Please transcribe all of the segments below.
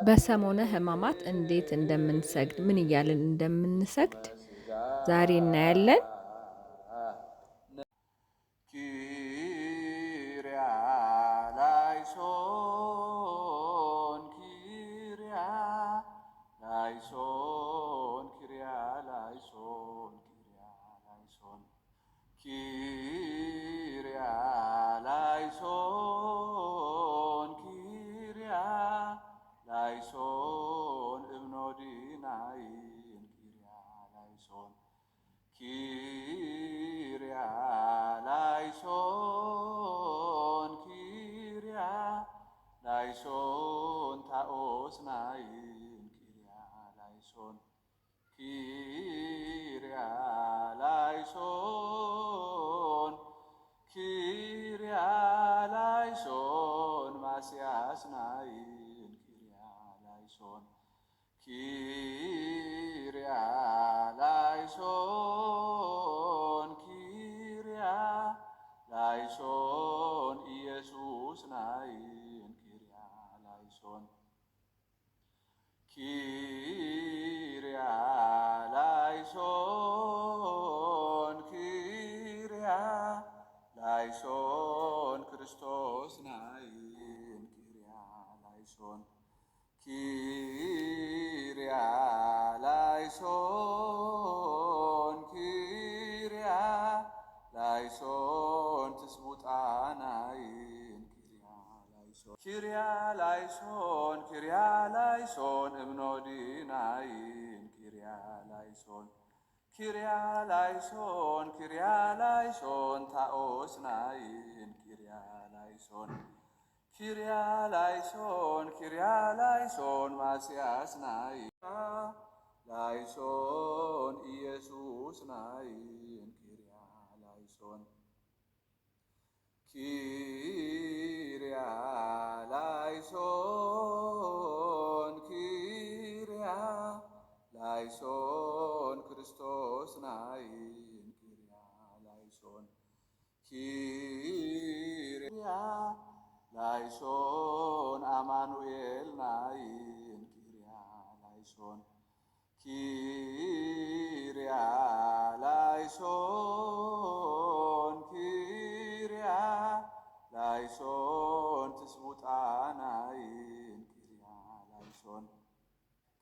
በሰሞነ ሕማማት እንዴት እንደምንሰግድ ምን እያልን እንደምንሰግድ ዛሬ እናያለን። ኪርያላይሶን ኪርያላይሶን ኪርያላይሶን ኪርያላይሶን ኪርያላይሶን እብኖዲናይን ኪርያላይሶን ኪርያላይሶን ኪርያላይሶን ታኦስናይን ኪርያላይሶን ኪርያላይሶን ኪርያላይሶን ማስያስናይን ኪርያላይሶን ኪርያላይሶን ኪርያላይሶን ኢየሱስ ናይን ኪርያላይሶን ኪርያላይሶን ኪርያላይሶን ክርስቶስ ናይን ኪርያላይሶን ኪርያላይሶን ኪርያላይሶን ትስቡጣናይን ኪርያላይሶን ኪርያላይሶን ኪርያላይሶን እብኖዲናይን ኪርያላይሶን ኪርያላይሶን ኪርያላይሶን ታኦስናይን ኪርያላይሶን ኪርያላይሶን ኪርያላይሶን ማስያስናይን ላይሶን ኢየሱስ ናይን ኪርያላይሶን ኪርያላይሶን ኪርያላይሶን ክርስቶስ ናይን ኪርያላይሶን ኪርያላይሶን አማኑኤል ናይን ኪርያላይሶን ኪርያላይሶን ኪርያላይሶን ትስቡጣናይን ኪርያላይሶን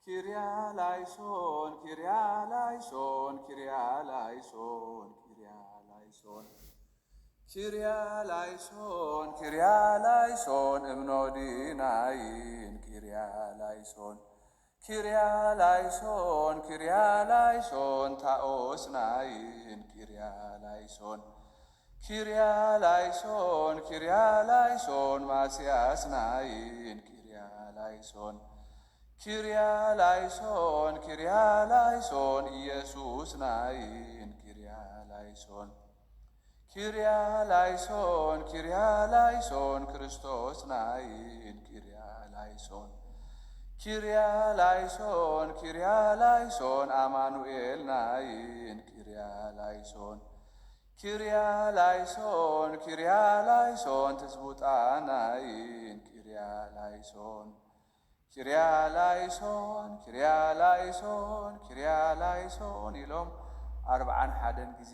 ኪርያላይሶን ኪርያላይሶን ኪርያላይሶን ኪርያላይሶን ኪርያላይሶን ኪርያላይሶን እብኖዲናይን ኪርያላይሶን ኪርያላይሶን ኪርያላይሶን ታኦስናይን ኪርያላይሶን ኪርያላይሶን ኪርያላይሶን ማስያስናይን ኪርያላይሶን ኪርያላይሶን ኪርያላይሶን ኢየሱስ ናይን ኪርያላይሶን ኪርያላይሶን ኪርያላይሶን ክርስቶስ ናይን ኪርያላይሶን ኪርያላይሶን ኪርያላይሶን አማኑኤል ናይን ኪርያላይሶን ኪርያላይሶን ኪርያላይሶን ትስቡጣናይን ኪርያላይሶን ኪርያላይሶን ኪርያላይሶን ኪርያላይሶን ኢሎም 41 ጊዜ